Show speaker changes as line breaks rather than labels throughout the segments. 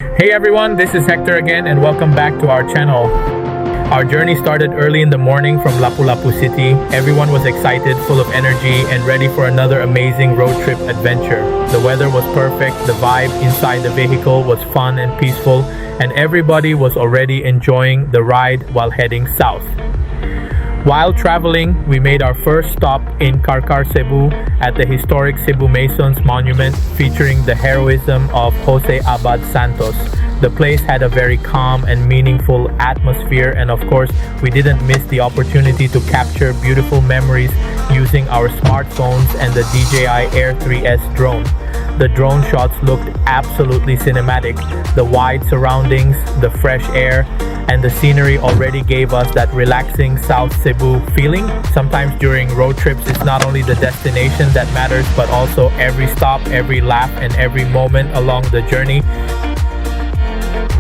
Hey everyone, this is Hector again and welcome back to our channel. Our journey started early in the morning from Lapu-Lapu City. Everyone was excited, full of energy, and ready for another amazing road trip adventure. The weather was perfect, the vibe inside the vehicle was fun and peaceful, and everybody was already enjoying the ride while heading south. While traveling, we made our first stop in Carcar, Cebu at the historic Cebu Masons Monument featuring the heroism of Jose Abad Santos. The place had a very calm and meaningful atmosphere, and of course, we didn't miss the opportunity to capture beautiful memories using our smartphones and the DJI Air 3S drone. The drone shots looked absolutely cinematic. The wide surroundings, the fresh air, and the scenery already gave us that relaxing South Cebu feeling. Sometimes during road trips, it's not only the destination that matters, but also every stop, every lap, and every moment along the journey.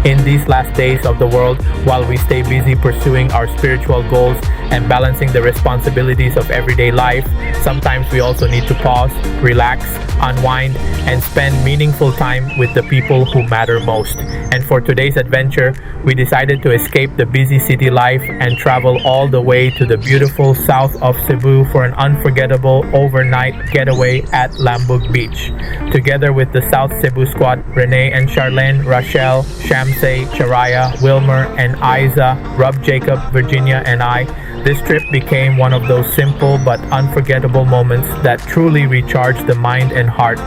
In these last days of the world, while we stay busy pursuing our spiritual goals and balancing the responsibilities of everyday life, sometimes we also need to pause, relax, unwind, and spend meaningful time with the people who matter most. And for today's adventure, we decided to escape the busy city life and travel all the way to the beautiful south of Cebu for an unforgettable overnight getaway at Lambug Beach. Together with the South Cebu squad, Renee and Charlene, Rachelle, Shamsay, Charaya, Wilmer, and Isa, Rob, Jacob, Virginia, and I, this trip became one of those simple but unforgettable moments that truly recharge the mind and heart.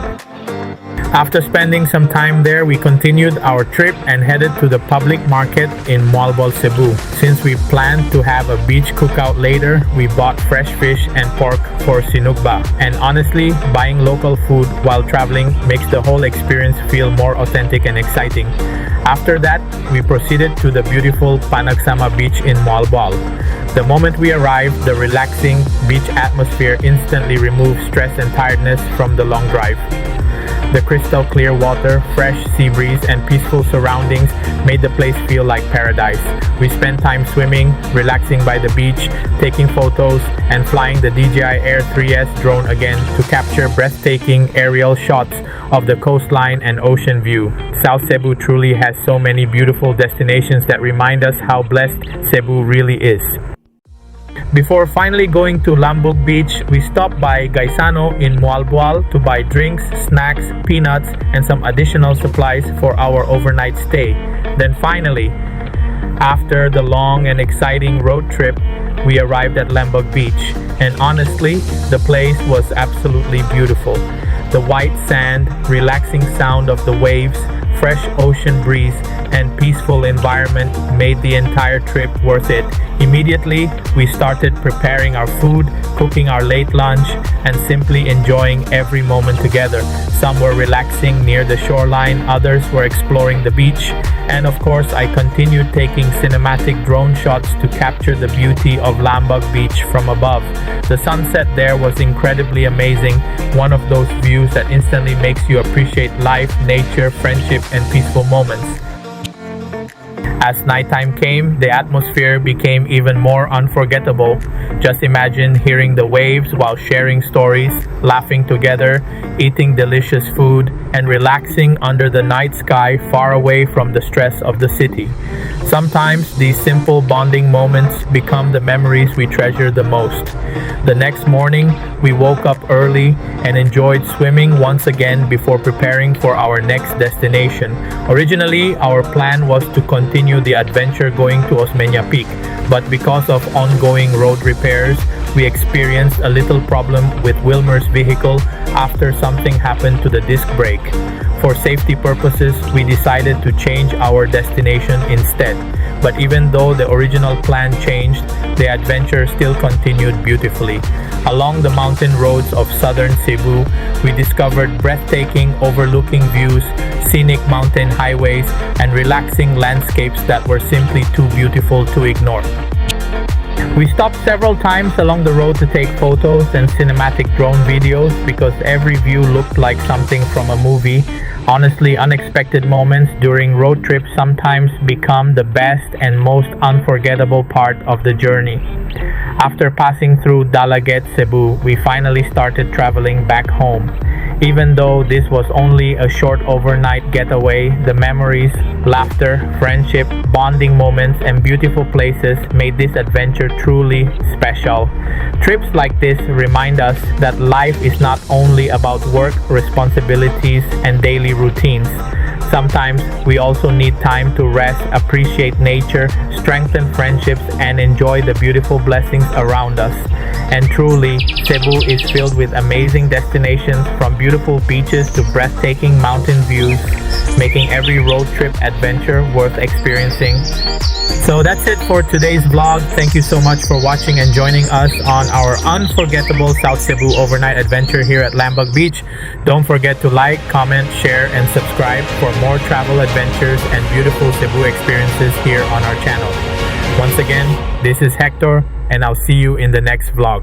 After spending some time there, we continued our trip and headed to the public market in Moalboal, Cebu. Since we planned to have a beach cookout later, we bought fresh fish and pork for sinugba. And honestly, buying local food while traveling makes the whole experience feel more authentic and exciting. After that, we proceeded to the beautiful Panagsama Beach in Moalboal. The moment we arrived, the relaxing beach atmosphere instantly removed stress and tiredness from the long drive. The crystal clear water, fresh sea breeze, and peaceful surroundings made the place feel like paradise. We spent time swimming, relaxing by the beach, taking photos, and flying the DJI Air 3S drone again to capture breathtaking aerial shots of the coastline and ocean view. South Cebu truly has so many beautiful destinations that remind us how blessed Cebu really is. Before finally going to Lambug Beach, we stopped by Gaisano in Moalboal to buy drinks, snacks, peanuts, and some additional supplies for our overnight stay. Then finally, after the long and exciting road trip, we arrived at Lambug Beach. And honestly, the place was absolutely beautiful. The white sand, relaxing sound of the waves, fresh ocean breeze, and peaceful environment made the entire trip worth it. Immediately, we started preparing our food, cooking our late lunch, and simply enjoying every moment together. Some were relaxing near the shoreline, others were exploring the beach, and of course, I continued taking cinematic drone shots to capture the beauty of Lambug Beach from above. The sunset there was incredibly amazing, one of those views that instantly makes you appreciate life, nature, friendship, and peaceful moments. As nighttime came, the atmosphere became even more unforgettable. Just imagine hearing the waves while sharing stories, laughing together, eating delicious food, and relaxing under the night sky far away from the stress of the city. Sometimes these simple bonding moments become the memories we treasure the most. The next morning, we woke up early and enjoyed swimming once again before preparing for our next destination. Originally, our plan was to continue the adventure going to Osmeña Peak, but because of ongoing road repairs, we experienced a little problem with Wilmer's vehicle after something happened to the disc brake. For safety purposes, we decided to change our destination instead. But even though the original plan changed, the adventure still continued beautifully. Along the mountain roads of southern Cebu, we discovered breathtaking overlooking views, scenic mountain highways, and relaxing landscapes that were simply too beautiful to ignore. We stopped several times along the road to take photos and cinematic drone videos because every view looked like something from a movie. Honestly, unexpected moments during road trips sometimes become the best and most unforgettable part of the journey. After passing through Dalaget, Cebu, we finally started traveling back home. Even though this was only a short overnight getaway, the memories, laughter, friendship, bonding moments, and beautiful places made this adventure truly special. Trips like this remind us that life is not only about work, responsibilities, and daily routines. Sometimes we also need time to rest, appreciate nature, strengthen friendships, and enjoy the beautiful blessings around us. And truly, Cebu is filled with amazing destinations from beautiful beaches to breathtaking mountain views, making every road trip adventure worth experiencing. So that's it for today's vlog. Thank you so much for watching and joining us on our unforgettable South Cebu overnight adventure here at Lambug Beach. Don't forget to like, comment, share, and subscribe for more travel adventures and beautiful Cebu experiences here on our channel. Once again, this is Hector, and I'll see you in the next vlog.